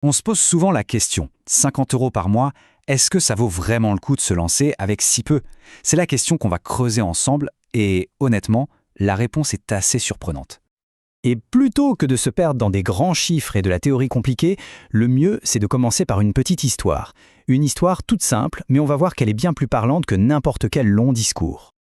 On se pose souvent la question, 50 € par mois, est-ce que ça vaut vraiment le coup de se lancer avec si peu? C'est la question qu'on va creuser ensemble et honnêtement, la réponse est assez surprenante. Et plutôt que de se perdre dans des grands chiffres et de la théorie compliquée, le mieux, c'est de commencer par une petite histoire. Une histoire toute simple, mais on va voir qu'elle est bien plus parlante que n'importe quel long discours.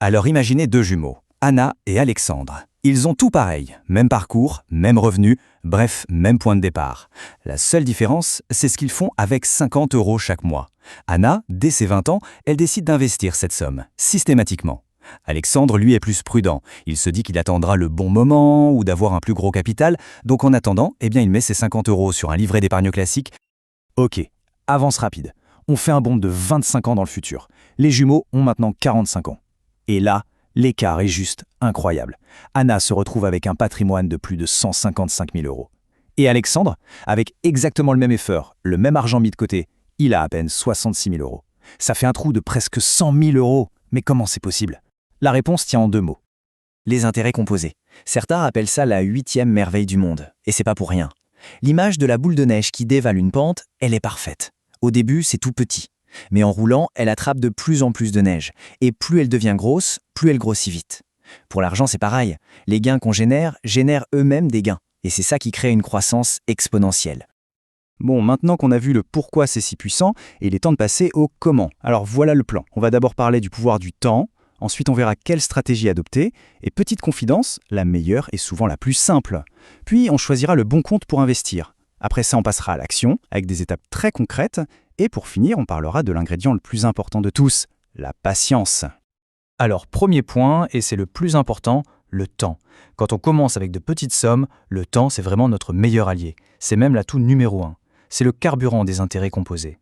Alors imaginez deux jumeaux, Anna et Alexandre. Ils ont tout pareil, même parcours, même revenu, bref, même point de départ. La seule différence, c'est ce qu'ils font avec 50 € chaque mois. Anna, dès ses 20 ans, elle décide d'investir cette somme, systématiquement. Alexandre, lui, est plus prudent. Il se dit qu'il attendra le bon moment ou d'avoir un plus gros capital, donc en attendant, il met ses 50 € sur un livret d'épargne classique. Ok, avance rapide. On fait un bond de 25 ans dans le futur. Les jumeaux ont maintenant 45 ans. Et là, l'écart est juste incroyable. Anna se retrouve avec un patrimoine de plus de 155 000 €. Et Alexandre, avec exactement le même effort, le même argent mis de côté, il a à peine 66 000 €. Ça fait un trou de presque 100 000 €. Mais comment c'est possible? La réponse tient en deux mots. Les intérêts composés. Certains appellent ça la 8e merveille du monde. Et c'est pas pour rien. L'image de la boule de neige qui dévale une pente, elle est parfaite. Au début, c'est tout petit. Mais en roulant, elle attrape de plus en plus de neige. Et plus elle devient grosse, plus elle grossit vite. Pour l'argent, c'est pareil. Les gains qu'on génèrent eux-mêmes des gains. Et c'est ça qui crée une croissance exponentielle. Bon, maintenant qu'on a vu le pourquoi c'est si puissant, il est temps de passer au comment. Alors voilà le plan. On va d'abord parler du pouvoir du temps. Ensuite, on verra quelle stratégie adopter. Et petite confidence, la meilleure est souvent la plus simple. Puis, on choisira le bon compte pour investir. Après ça, on passera à l'action, avec des étapes très concrètes. Et pour finir, on parlera de l'ingrédient le plus important de tous, la patience. Alors, premier point, et c'est le plus important, le temps. Quand on commence avec de petites sommes, le temps, c'est vraiment notre meilleur allié. C'est même l'atout numéro 1. C'est le carburant des intérêts composés.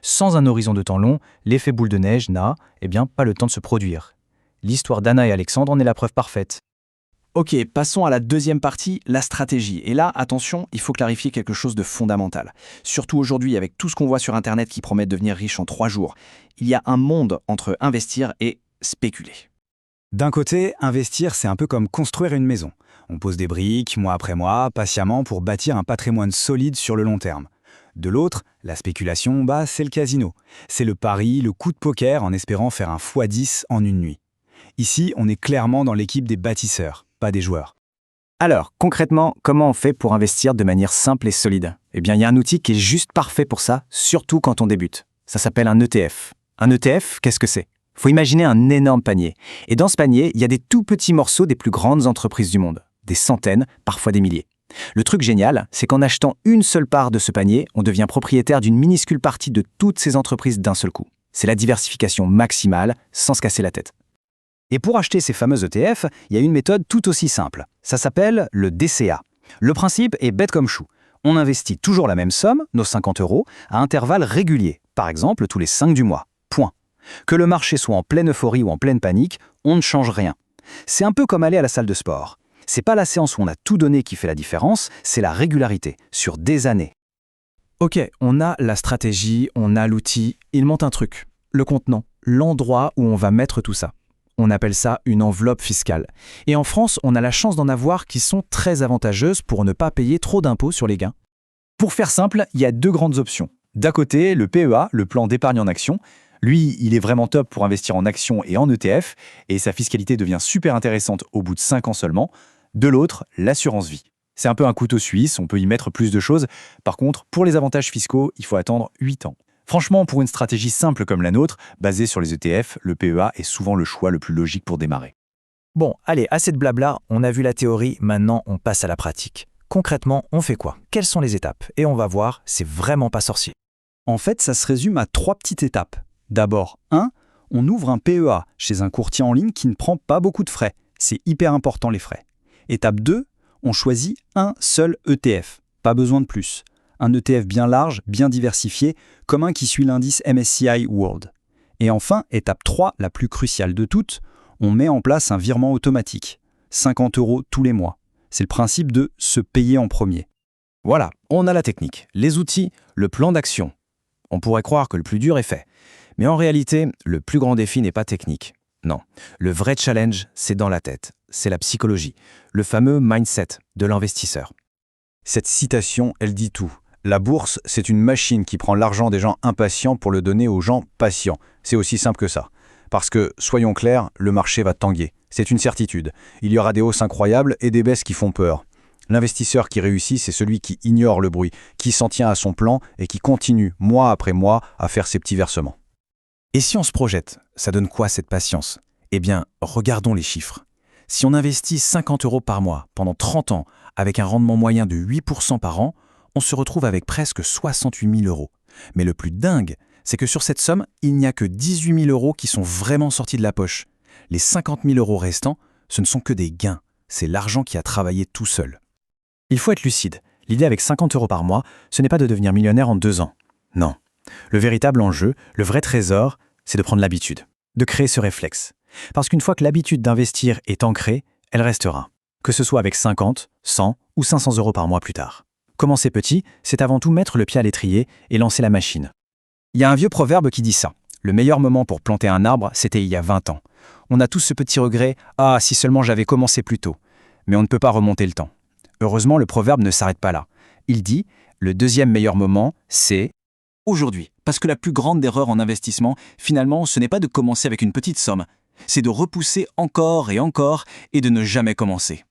Sans un horizon de temps long, l'effet boule de neige n'a, pas le temps de se produire. L'histoire d'Anna et Alexandre en est la preuve parfaite. Ok, passons à la deuxième partie, la stratégie. Et là, attention, il faut clarifier quelque chose de fondamental. Surtout aujourd'hui, avec tout ce qu'on voit sur Internet qui promet de devenir riche en 3 jours. Il y a un monde entre investir et spéculer. D'un côté, investir, c'est un peu comme construire une maison. On pose des briques, mois après mois, patiemment, pour bâtir un patrimoine solide sur le long terme. De l'autre, la spéculation, c'est le casino. C'est le pari, le coup de poker en espérant faire un x10 en une nuit. Ici, on est clairement dans l'équipe des bâtisseurs, pas des joueurs. Alors, concrètement, comment on fait pour investir de manière simple et solide? Il y a un outil qui est juste parfait pour ça, surtout quand on débute. Ça s'appelle un ETF. Un ETF, qu'est-ce que c'est? Faut imaginer un énorme panier. Et dans ce panier, il y a des tout petits morceaux des plus grandes entreprises du monde. Des centaines, parfois des milliers. Le truc génial, c'est qu'en achetant une seule part de ce panier, on devient propriétaire d'une minuscule partie de toutes ces entreprises d'un seul coup. C'est la diversification maximale, sans se casser la tête. Et pour acheter ces fameux ETF, il y a une méthode tout aussi simple. Ça s'appelle le DCA. Le principe est bête comme chou. On investit toujours la même somme, nos 50 €, à intervalles réguliers, par exemple tous les 5 du mois. Point. Que le marché soit en pleine euphorie ou en pleine panique, on ne change rien. C'est un peu comme aller à la salle de sport. C'est pas la séance où on a tout donné qui fait la différence, c'est la régularité, sur des années. Ok, on a la stratégie, on a l'outil, il manque un truc. Le contenant, l'endroit où on va mettre tout ça. On appelle ça une enveloppe fiscale. Et en France, on a la chance d'en avoir qui sont très avantageuses pour ne pas payer trop d'impôts sur les gains. Pour faire simple, il y a deux grandes options. D'un côté, le PEA, le plan d'épargne en action. Lui, il est vraiment top pour investir en actions et en ETF, et sa fiscalité devient super intéressante au bout de 5 ans seulement. De l'autre, l'assurance vie. C'est un peu un couteau suisse, on peut y mettre plus de choses. Par contre, pour les avantages fiscaux, il faut attendre 8 ans. Franchement, pour une stratégie simple comme la nôtre, basée sur les ETF, le PEA est souvent le choix le plus logique pour démarrer. Bon, allez, assez de blabla, on a vu la théorie, maintenant on passe à la pratique. Concrètement, on fait quoi? Quelles sont les étapes? Et on va voir, c'est vraiment pas sorcier. En fait, ça se résume à 3 petites étapes. D'abord, 1, on ouvre un PEA chez un courtier en ligne qui ne prend pas beaucoup de frais. C'est hyper important les frais. Étape 2, on choisit un seul ETF. Pas besoin de plus. Un ETF bien large, bien diversifié, comme un qui suit l'indice MSCI World. Et enfin, étape 3, la plus cruciale de toutes, on met en place un virement automatique. 50 € tous les mois. C'est le principe de se payer en premier. Voilà, on a la technique, les outils, le plan d'action. On pourrait croire que le plus dur est fait. Mais en réalité, le plus grand défi n'est pas technique. Non, le vrai challenge, c'est dans la tête. C'est la psychologie, le fameux mindset de l'investisseur. Cette citation, elle dit tout. La bourse, c'est une machine qui prend l'argent des gens impatients pour le donner aux gens patients. C'est aussi simple que ça. Parce que, soyons clairs, le marché va tanguer. C'est une certitude. Il y aura des hausses incroyables et des baisses qui font peur. L'investisseur qui réussit, c'est celui qui ignore le bruit, qui s'en tient à son plan et qui continue, mois après mois, à faire ses petits versements. Et si on se projette, ça donne quoi cette patience? Eh bien, regardons les chiffres. Si on investit 50 € par mois pendant 30 ans avec un rendement moyen de 8% par an, on se retrouve avec presque 68 000 €. Mais le plus dingue, c'est que sur cette somme, il n'y a que 18 000 € qui sont vraiment sortis de la poche. Les 50 000 € restants, ce ne sont que des gains. C'est l'argent qui a travaillé tout seul. Il faut être lucide. L'idée avec 50 € par mois, ce n'est pas de devenir millionnaire en 2 ans. Non. Le véritable enjeu, le vrai trésor, c'est de prendre l'habitude, de créer ce réflexe. Parce qu'une fois que l'habitude d'investir est ancrée, elle restera. Que ce soit avec 50, 100 ou 500 € par mois plus tard. Commencer petit, c'est avant tout mettre le pied à l'étrier et lancer la machine. Il y a un vieux proverbe qui dit ça. Le meilleur moment pour planter un arbre, c'était il y a 20 ans. On a tous ce petit regret « Ah, si seulement j'avais commencé plus tôt ». Mais on ne peut pas remonter le temps. Heureusement, le proverbe ne s'arrête pas là. Il dit « Le deuxième meilleur moment, c'est… » Aujourd'hui, parce que la plus grande erreur en investissement, finalement, ce n'est pas de commencer avec une petite somme, c'est de repousser encore et de ne jamais commencer.